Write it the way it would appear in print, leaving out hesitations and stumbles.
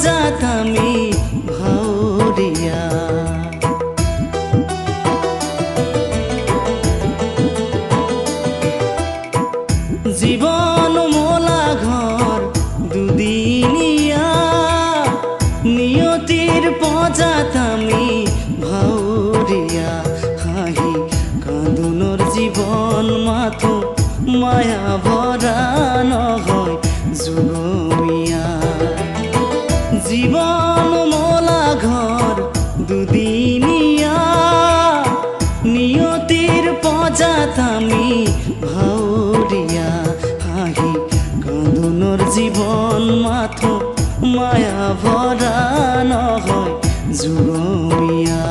পজাত আমি ভাউরিয়া জীবন মোলা ঘর দুদিনিয়া নিয়তির পজাত আমি ভাউরিয়া হাহি কান্দুনোর জীবন মাথো মায়া ভরা নহয় যুগমিয়া জীবন মোলা ঘর দুদিনিয়া নিয়তির পজাত আমি ভাউরিয়া হাহি কান্দুনোর জীবন মাথো মায়া ভরা নহয় যুগমিয়া